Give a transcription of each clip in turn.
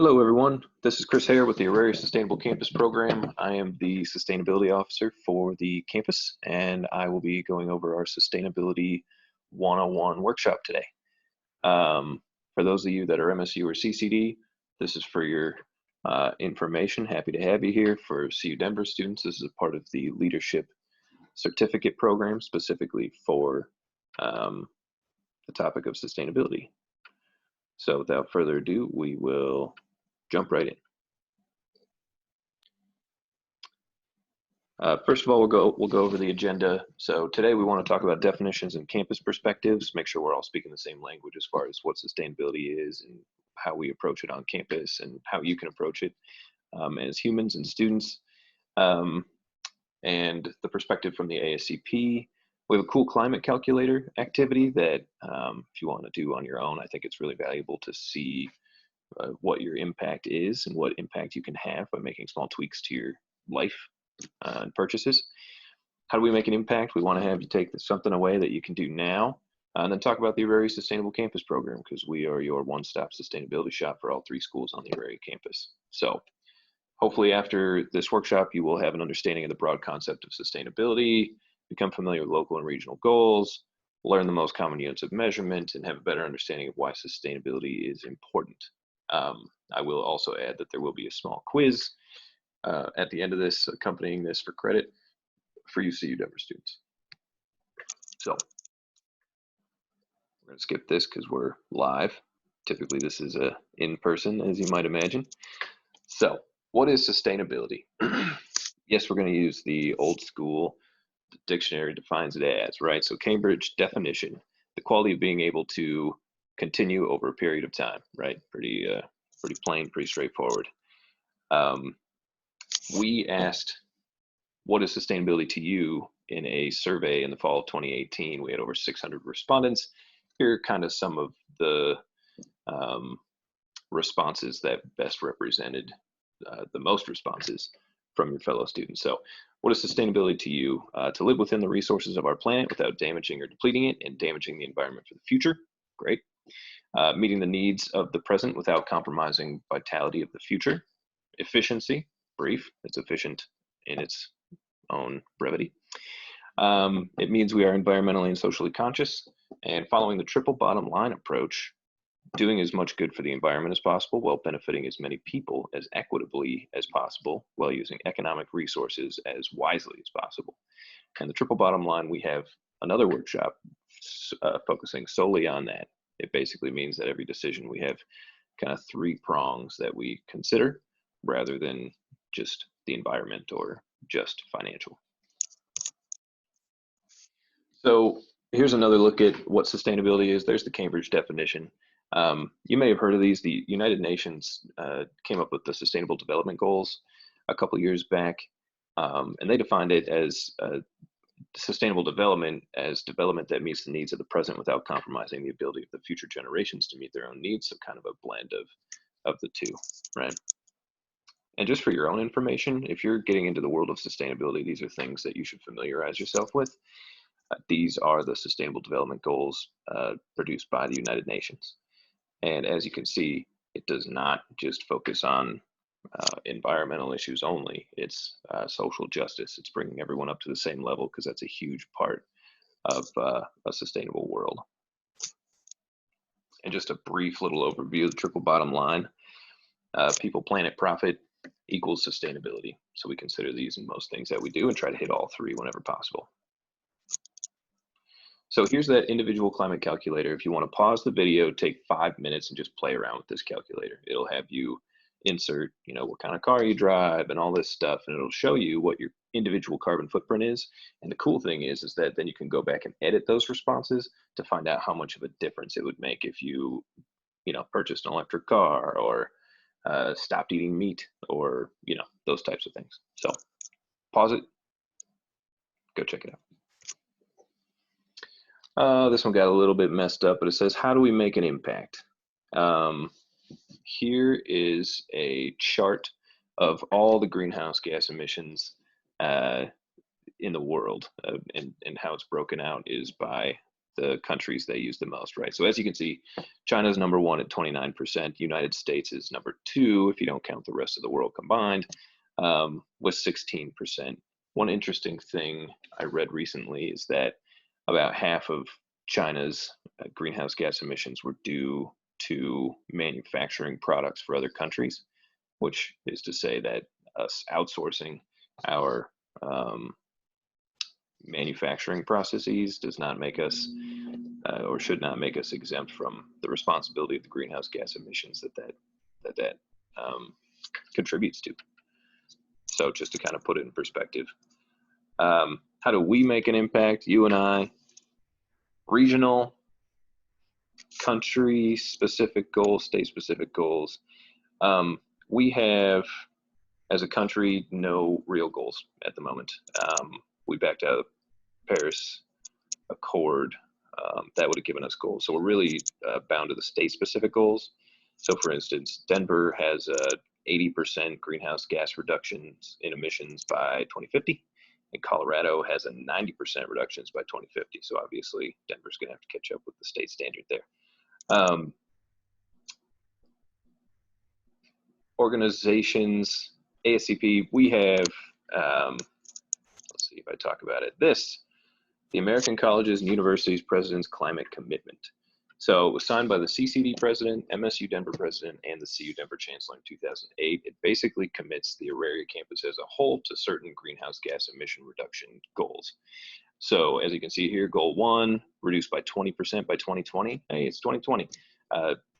Hello, everyone. This is Herr with the Auraria Sustainable Campus Program. I am the Sustainability Officer for the campus, and I will be going over our Sustainability 101 workshop today. For those of you that are MSU or CCD, this is for your information. Happy to have you here. For CU Denver students, this is a part of the Leadership Certificate Program, specifically for the topic of sustainability. So without further ado, we will jump right in. First of all, we'll go over the agenda. So today we want to talk about definitions and campus perspectives, make sure we're all speaking the same language as far as what sustainability is and how we approach it on campus and how you can approach it as humans and students. And the perspective from the ASCP. We have a cool climate calculator activity that if you want to do on your own, I think it's really valuable to see what your impact is and what impact you can have by making small tweaks to your life and purchases. How do we make an impact? We want to have you take something away that you can do now, and then talk about the Auraria Sustainable Campus Program, because we are your one-stop sustainability shop for all 3 schools on the Auraria campus. So hopefully after this workshop, you will have an understanding of the broad concept of sustainability, become familiar with local and regional goals, learn the most common units of measurement, and have a better understanding of why sustainability is important. I will also add that there will be a small quiz at the end of this, accompanying this for credit for you CU Denver students. So we're going to skip this because we're live. Typically this is in person, as you might imagine. So what is sustainability? Yes, we're going to use the old school. The dictionary defines it as, right? So Cambridge definition, the quality of being able to continue over a period of time, right? Pretty plain, pretty straightforward. We asked, what is sustainability to you in a survey in the fall of 2018. We had over 600 respondents. Here are kind of some of the responses that best represented the most responses from your fellow students. So what is sustainability to you? To live within the resources of our planet without damaging or depleting it and damaging the environment for the future. Great. Meeting the needs of the present without compromising vitality of the future. Efficiency, brief, it's efficient in its own brevity. It means we are environmentally and socially conscious and following the triple bottom line approach, doing as much good for the environment as possible while benefiting as many people as equitably as possible while using economic resources as wisely as possible. And the triple bottom line, we have another workshop focusing solely on that. It basically means that every decision we have kind of 3 prongs that we consider rather than just the environment or just financial. So here's another look at what sustainability is. There's the Cambridge definition. You may have heard of these. The United Nations came up with the Sustainable Development Goals a couple years back, and they defined it as sustainable development as development that meets the needs of the present without compromising the ability of the future generations to meet their own needs. So kind of a blend of the 2, right? And just for your own information, if you're getting into the world of sustainability, these are things that you should familiarize yourself with. These are the Sustainable Development Goals produced by the United Nations. And as you can see, it does not just focus on environmental issues only. It's social justice. It's bringing everyone up to the same level because that's a huge part of a sustainable world. And just a brief little overview of the triple bottom line. People, planet, profit equals sustainability. So we consider these in most things that we do and try to hit all 3 whenever possible. So here's that individual climate calculator. If you want to pause the video, take 5 minutes and just play around with this calculator. It'll have you insert, what kind of car you drive and all this stuff, and it'll show you what your individual carbon footprint is. And the cool thing is that then you can go back and edit those responses to find out how much of a difference it would make if you, purchased an electric car or stopped eating meat or, those types of things. So pause it, go check it out. This one got a little bit messed up, but it says, how do we make an impact? Here is a chart of all the greenhouse gas emissions in the world, and how it's broken out is by the countries they use the most, right? So as you can see, China's number one at 29%. United States is number two, if you don't count the rest of the world combined, with 16%. One interesting thing I read recently is that about half of China's greenhouse gas emissions were due to manufacturing products for other countries, which is to say that us outsourcing our manufacturing processes does not make us or should not make us exempt from the responsibility of the greenhouse gas emissions that contributes to. So just to kind of put it in perspective, how do we make an impact? You and I, regional, country specific goals, state specific goals. We have, as a country, no real goals at the moment. We backed out of the Paris Accord. That would have given us goals. So we're really bound to the state specific goals. So for instance, Denver has 80% greenhouse gas reductions in emissions by 2050. And Colorado has a 90% reductions by 2050. So obviously Denver's gonna have to catch up with the state standard there. Organizations, ASCP, we have, let's see if I talk about it, the American Colleges and Universities President's Climate Commitment. So it was signed by the CCD president, MSU Denver president, and the CU Denver chancellor in 2008. It basically commits the Auraria campus as a whole to certain greenhouse gas emission reduction goals. So as you can see here, goal 1, reduce by 20% by 2020. Hey, it's 2020.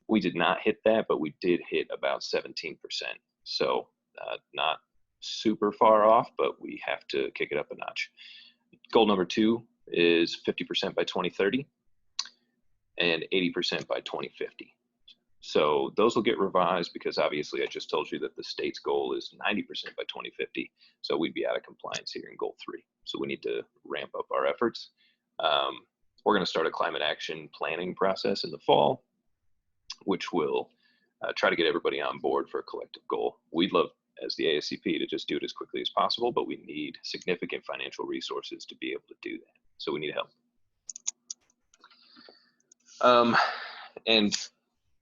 We did not hit that, but we did hit about 17%. So not super far off, but we have to kick it up a notch. Goal number 2 is 50% by 2030 and 80% by 2050. So those will get revised because obviously I just told you that the state's goal is 90% by 2050. So we'd be out of compliance here in goal 3. So we need to ramp up our efforts. We're going to start a climate action planning process in the fall, which will try to get everybody on board for a collective goal. We'd love, as the ASCP, to just do it as quickly as possible, but we need significant financial resources to be able to do that. So we need help. And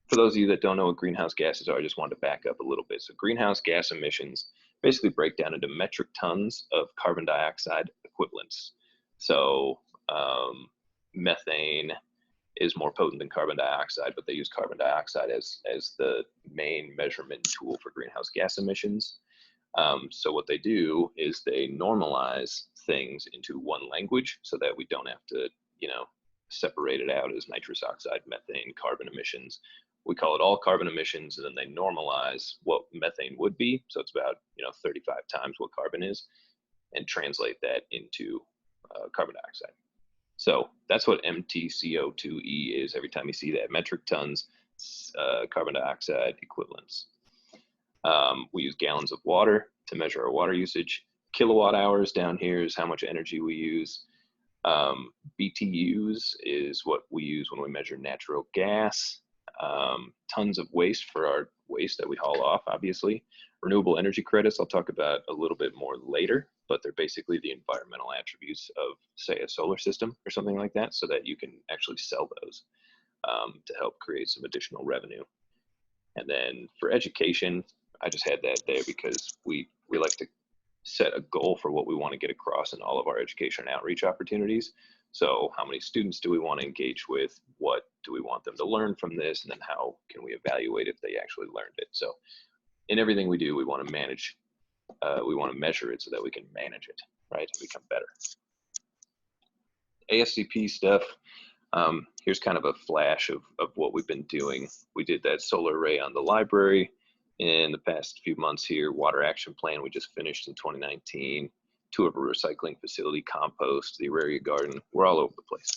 for those of you that don't know what greenhouse gases are, I just wanted to back up a little bit. So greenhouse gas emissions basically break down into metric tons of carbon dioxide equivalents. So methane is more potent than carbon dioxide, but they use carbon dioxide as the main measurement tool for greenhouse gas emissions. So what they do is they normalize things into one language so that we don't have to, separate it out as nitrous oxide, methane, carbon emissions. We call it all carbon emissions, and then they normalize what methane would be. So it's about 35 times what carbon is, and translate that into carbon dioxide. So that's what MtCO2e is every time you see that, metric tons carbon dioxide equivalents. We use gallons of water to measure our water usage. Kilowatt hours down here is how much energy we use. BTUs is what we use when we measure natural gas. Tons of waste for our waste that we haul off, obviously. Renewable energy credits I'll talk about a little bit more later, but they're basically the environmental attributes of, say, a solar system or something like that, so that you can actually sell those to help create some additional revenue. And then for education, I just had that there because we like to set a goal for what we want to get across in all of our education and outreach opportunities. So how many students do we want to engage with? What do we want them to learn from this? And then how can we evaluate if they actually learned it? So in everything we do, we want to manage, we want to measure it so that we can manage it, right, and become better. ASCP stuff, here's kind of a flash of what we've been doing. We did that solar array on the library in the past few months here. Water action plan we just finished in 2019. Tour of a recycling facility, compost, the Auraria garden. We're all over the place.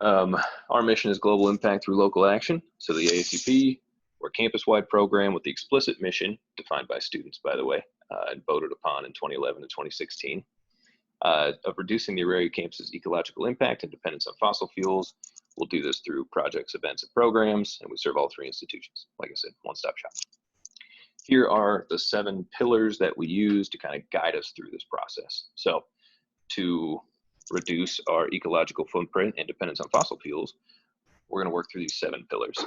Our mission is global impact through local action. So the ASCP, we're a campus-wide program with the explicit mission, defined by students, by the way, and voted upon in 2011 and 2016, of reducing the Auraria campus's ecological impact and dependence on fossil fuels. We'll do this through projects, events, and programs, and we serve all 3 institutions. Like I said, one-stop shop. Here are the 7 pillars that we use to kind of guide us through this process. So to reduce our ecological footprint and dependence on fossil fuels, we're going to work through these 7 pillars: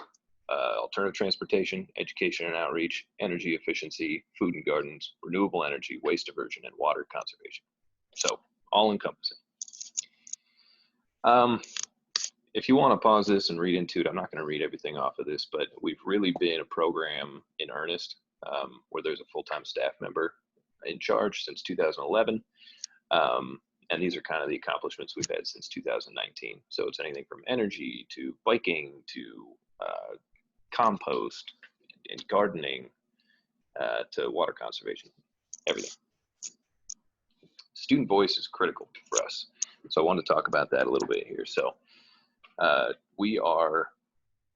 alternative transportation, education and outreach, energy efficiency, food and gardens, renewable energy, waste diversion, and water conservation. So all encompassing. If you want to pause this and read into it, I'm not going to read everything off of this, but we've really been a program in earnest, where there's a full-time staff member in charge since 2011. And these are kind of the accomplishments we've had since 2019. So it's anything from energy to biking to compost and gardening to water conservation, everything. Student voice is critical for us. So I want to talk about that a little bit here. So we are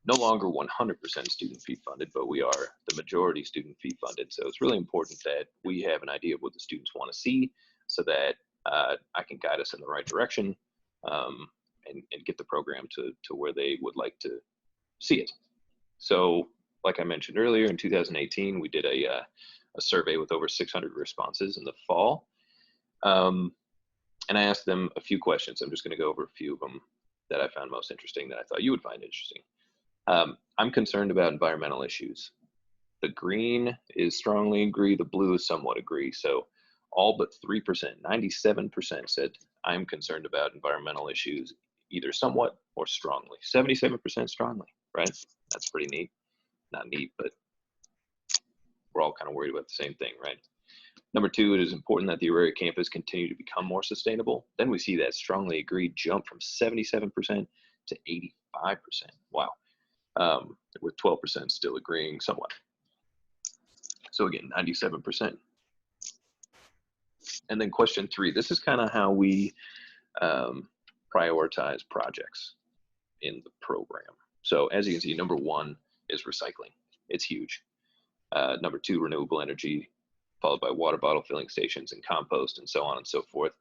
no longer 100% student fee funded, but we are the majority student fee funded. So it's really important that we have an idea of what the students want to see so that I can guide us in the right direction and get the program to where they would like to see it. So like I mentioned earlier, in 2018, we did a survey with over 600 responses in the fall. And I asked them a few questions. I'm just going to go over a few of them that I found most interesting that I thought you would find interesting. I'm concerned about environmental issues. The green is strongly agree, the blue is somewhat agree. So all but 3%, 97% said, I'm concerned about environmental issues, either somewhat or strongly. 77% strongly, right? That's pretty neat. Not neat, but we're all kind of worried about the same thing, right? Number 2, it is important that the Auraria campus continue to become more sustainable. Then we see that strongly agreed jump from 77% to 85%. Wow. With 12% still agreeing somewhat. So again, 97%. And then question 3, this is kind of how we prioritize projects in the program. So as you can see, number 1 is recycling. It's huge. Number 2, renewable energy, followed by water bottle filling stations and compost and so on and so forth.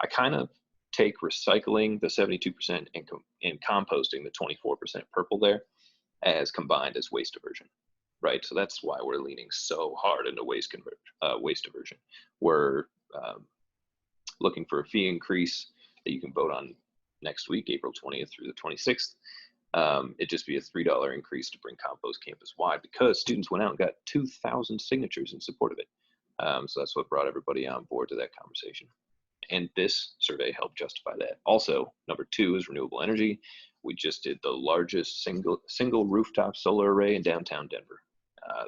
I kind of take recycling, the 72%, and composting, the 24% purple there, as combined as waste diversion, right? So that's why we're leaning so hard into waste diversion. We're looking for a fee increase that you can vote on next week, April 20th through the 26th. It'd just be a $3 increase to bring compost campus wide because students went out and got 2,000 signatures in support of it. So that's what brought everybody on board to that conversation. And this survey helped justify that. Also, number 2 is renewable energy. We just did the largest single rooftop solar array in downtown Denver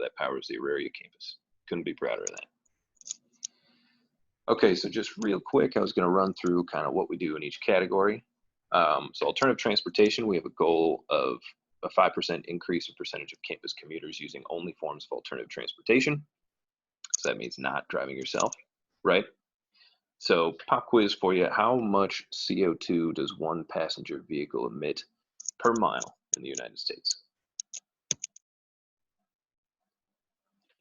that powers the Auraria campus. Couldn't be prouder of that. Okay, so just real quick, I was going to run through kind of what we do in each category. So alternative transportation, we have a goal of a 5% increase in percentage of campus commuters using only forms of alternative transportation. So that means not driving yourself, right? So pop quiz for you. How much CO2 does one passenger vehicle emit per mile in the United States?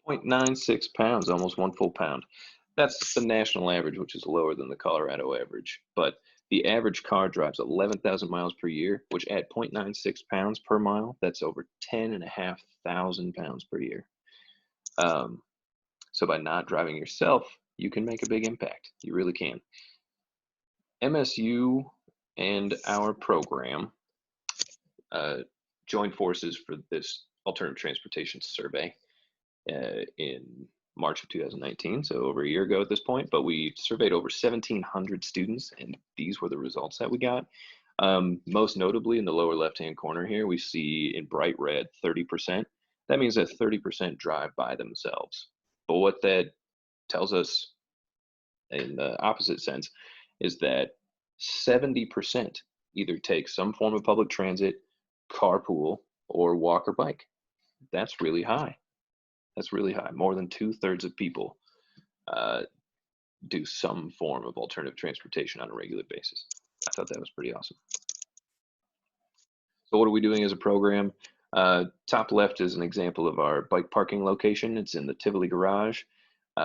0.96 pounds, almost 1 full pound. That's the national average, which is lower than the Colorado average. But the average car drives 11,000 miles per year, which at 0.96 pounds per mile, that's over 10,500 pounds per year. So by not driving yourself, you can make a big impact. You really can. MSU and our program joined forces for this alternative transportation survey in March of 2019, so over a year ago at this point, but we surveyed over 1,700 students, and these were the results that we got. Most notably in the lower left-hand corner here, we see in bright red 30%. That means that 30% drive by themselves. But what that tells us in the opposite sense is that 70% either take some form of public transit, carpool, or walk or bike. That's really high. That's really high. More than 2/3 of people do some form of alternative transportation on a regular basis. I thought that was pretty awesome. So what are we doing as a program? Top left is an example of our bike parking location. It's in the Tivoli garage.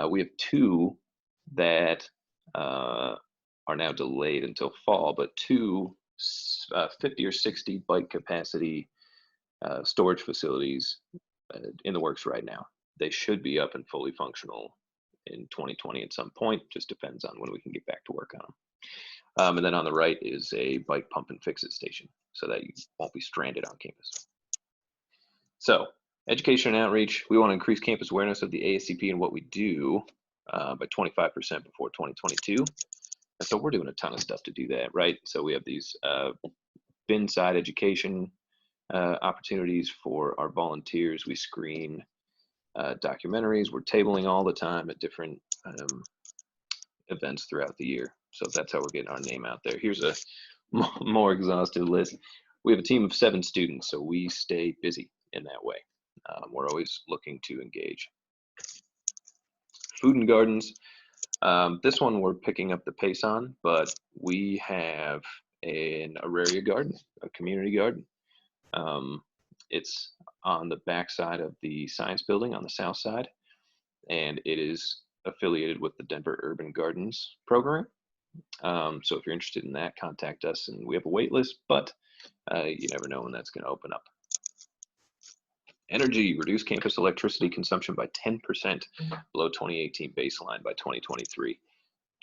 We have 2 that are now delayed until fall, but 2 50 or 60 bike capacity storage facilities in the works right now. They should be up and fully functional in 2020 at some point. Just depends on when we can get back to work on them. And then on the right is a bike pump and fix it station so that you won't be stranded on campus. So education and outreach, we want to increase campus awareness of the ASCP and what we do by 25% before 2022. And so we're doing a ton of stuff to do that, right? So we have these bin side education opportunities for our volunteers. We screen documentaries. We're tabling all the time at different events throughout the year. So that's how we're getting our name out there. Here's a more exhaustive list. We have a team of 7 students, so we stay busy in that way. We're always looking to engage. Food and gardens. This one we're picking up the pace on, but we have an Auraria garden, a community garden. It's on the back side of the science building on the south side, and it is affiliated with the Denver Urban Gardens program. So if you're interested in that, contact us, and we have a wait list, but you never know when that's going to open up. Energy, reduce campus electricity consumption by 10% below 2018 baseline by 2023.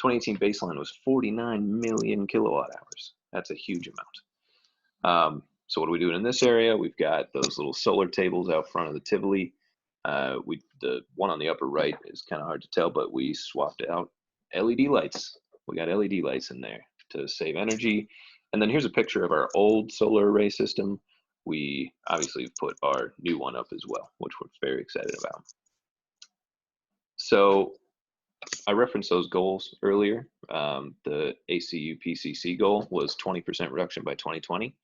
2018 baseline was 49 million kilowatt hours. That's a huge amount. So what are we doing in this area? We've got those little solar tables out front of the Tivoli. The one on the upper right is kind of hard to tell, but we swapped out LED lights. We got LED lights in there to save energy. And then here's a picture of our old solar array system. We obviously put our new one up as well, which we're very excited about. So I referenced those goals earlier. The ACU PCC goal was 20% reduction by 2020.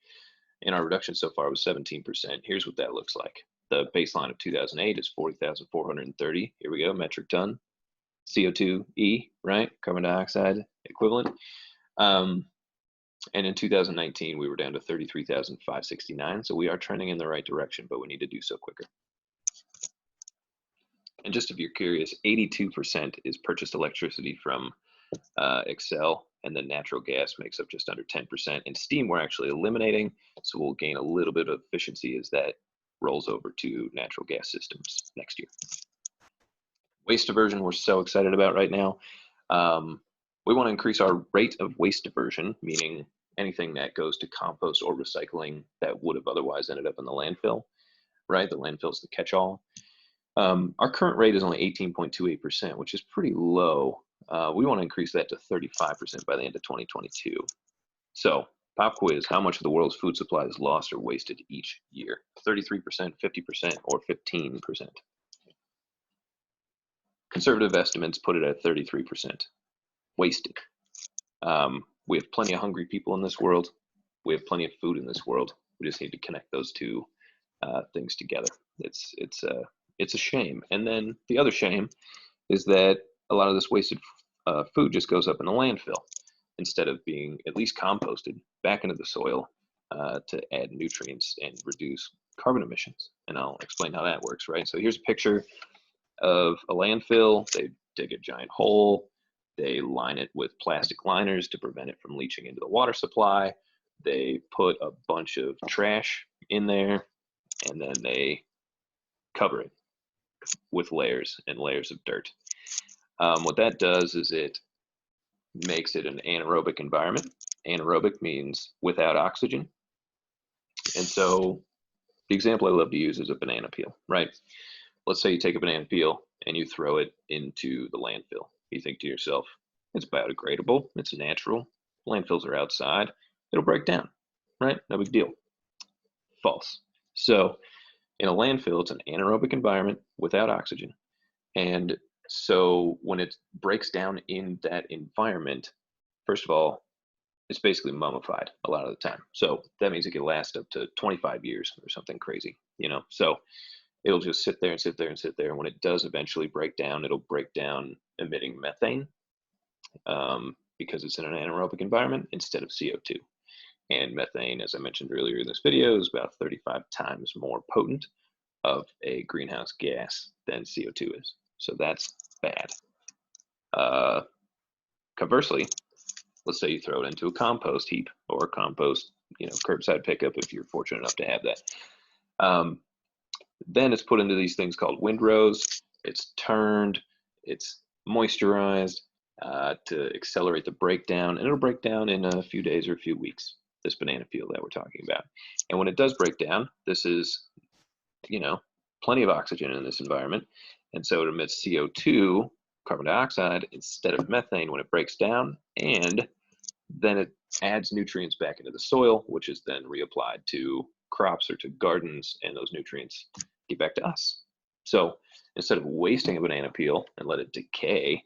And our reduction so far was 17%. Here's what that looks like. The baseline of 2008 is 40,430. Here we go, metric ton. CO2e, right? Carbon dioxide equivalent. And in 2019, we were down to 33,569. So we are trending in the right direction, but we need to do so quicker. And just if you're curious, 82% is purchased electricity from Excel, and then natural gas makes up just under 10%. And steam we're actually eliminating, so we'll gain a little bit of efficiency as that rolls over to natural gas systems next year. Waste diversion we're so excited about right now. We want to increase our rate of waste diversion, meaning anything that goes to compost or recycling that would have otherwise ended up in the landfill, right? The landfill's the catch-all. Our current rate is only 18.28%, which is pretty low. We want to increase that to 35% by the end of 2022. So, pop quiz, how much of the world's food supply is lost or wasted each year? 33%, 50%, or 15%? Conservative estimates put it at 33%. Wasted. We have plenty of hungry people in this world. We have plenty of food in this world. We just need to connect those two things together. It's a shame. And then the other shame is that a lot of this wasted food just goes up in the landfill instead of being at least composted back into the soil to add nutrients and reduce carbon emissions. And I'll explain how that works, right? So here's a picture of a landfill. They dig a giant hole. They line it with plastic liners to prevent it from leaching into the water supply. They put a bunch of trash in there, and then they cover it with layers and layers of dirt. What that does is it makes it an anaerobic environment. Anaerobic means without oxygen. And so the example I love to use is a banana peel, right? Let's say you take a banana peel and you throw it into the landfill. You think to yourself, it's biodegradable, it's natural, landfills are outside, it'll break down, right? No big deal. False. So in a landfill, it's an anaerobic environment without oxygen. And so when it breaks down in that environment, first of all, it's basically mummified a lot of the time. So that means it can last up to 25 years or something crazy, you know? So it'll just sit there and sit there and sit there. And when it does eventually break down, it'll break down emitting methane because it's in an anaerobic environment instead of CO2. And methane, as I mentioned earlier in this video, is about 35 times more potent of a greenhouse gas than CO2 is. So that's bad. Conversely, let's say you throw it into a compost heap or a compost, curbside pickup if you're fortunate enough to have that. Then it's put into these things called windrows. It's turned, it's moisturized, to accelerate the breakdown, and it'll break down in a few days or a few weeks, this banana peel that we're talking about. And when it does break down, this is, you know, plenty of oxygen in this environment, and so it emits CO2, carbon dioxide, instead of methane when it breaks down, and then it adds nutrients back into the soil, which is then reapplied to crops or to gardens, and those nutrients get back to us. So instead of wasting a banana peel and let it decay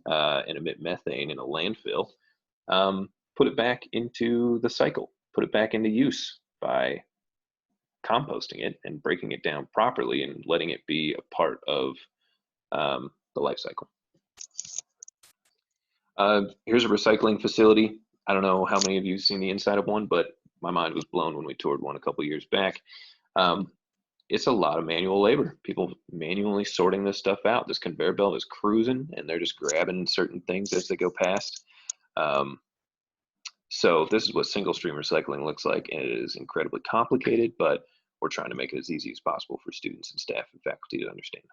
and emit methane in a landfill, put it back into the cycle, put it back into use by composting it and breaking it down properly and letting it be a part of the life cycle. Here's a recycling facility. I don't know how many of you have seen the inside of one, but my mind was blown when we toured one a couple years back. It's a lot of manual labor. People manually sorting this stuff out. This conveyor belt is cruising, and they're just grabbing certain things as they go past. So this is what single stream recycling looks like, and it is incredibly complicated, but we're trying to make it as easy as possible for students and staff and faculty to understand.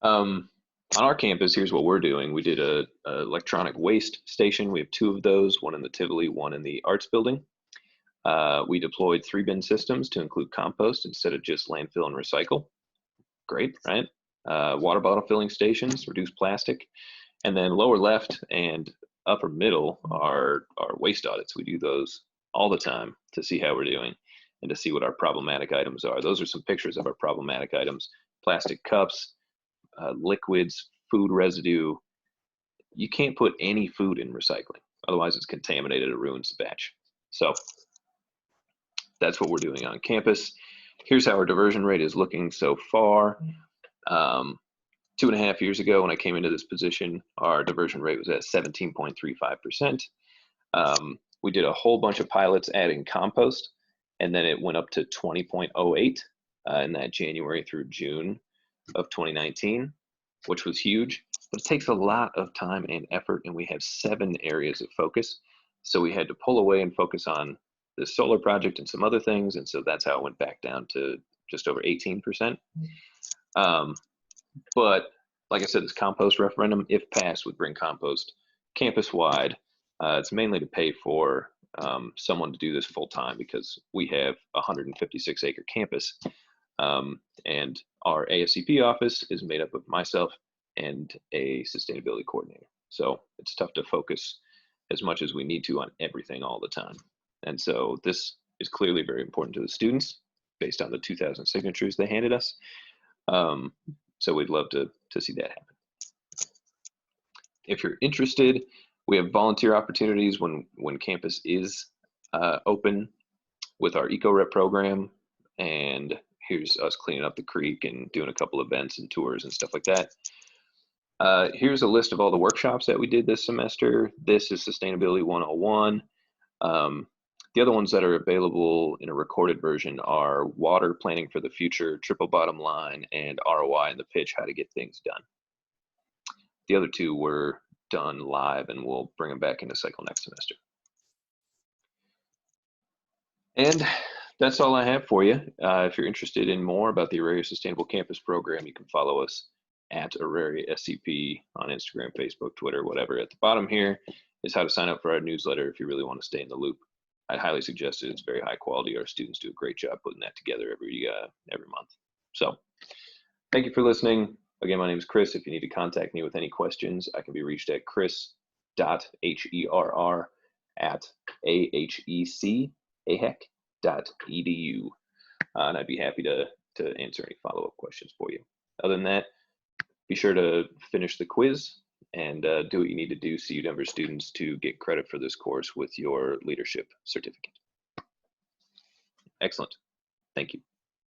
On our campus, here's what we're doing. We did a electronic waste station. We have 2 of those, one in the Tivoli, one in the Arts Building. We deployed 3 bin systems to include compost instead of just landfill and recycle. Great, right? Water bottle filling stations, reduce plastic. And then lower left and upper middle are waste audits. We do those all the time to see how we're doing and to see what our problematic items are. Those are some pictures of our problematic items: plastic cups, liquids, food residue. You can't put any food in recycling, otherwise it's contaminated, it ruins the batch. So that's what we're doing on campus. Here's how our diversion rate is looking so far. 2.5 years ago, when I came into this position, our diversion rate was at 17.35%. We did a whole bunch of pilots adding compost, and then it went up to 20.08 in that January through June of 2019, which was huge. But it takes a lot of time and effort, and we have 7 areas of focus. So we had to pull away and focus on this solar project and some other things, and so that's how it went back down to just over 18%. But like I said, this compost referendum, if passed, would bring compost campus-wide. It's mainly to pay for someone to do this full-time, because we have a 156-acre campus, and our ASCP office is made up of myself and a sustainability coordinator. So it's tough to focus as much as we need to on everything all the time. And so this is clearly very important to the students based on the 2,000 signatures they handed us. So we'd love to see that happen. If you're interested, we have volunteer opportunities when campus is open with our eco-rep program. And here's us cleaning up the creek and doing a couple events and tours and stuff like that. Here's a list of all the workshops that we did this semester. This is Sustainability 101. The other ones that are available in a recorded version are Water Planning for the Future, Triple Bottom Line, and ROI in the Pitch, How to Get Things Done. The other 2 were done live, and we'll bring them back into cycle next semester. And that's all I have for you. If you're interested in more about the Auraria Sustainable Campus Program, you can follow us at Auraria SCP on Instagram, Facebook, Twitter, whatever. At the bottom here is how to sign up for our newsletter if you really want to stay in the loop. I'd highly suggest it. It's very high quality. Our students do a great job putting that together every month. So thank you for listening. Again, my name is Chris. If you need to contact me with any questions, I can be reached at chris.herr@ahec.edu. And I'd be happy to answer any follow-up questions for you. Other than that, be sure to finish the quiz and do what you need to do, CU Denver students, to get credit for this course with your leadership certificate. Excellent. Thank you.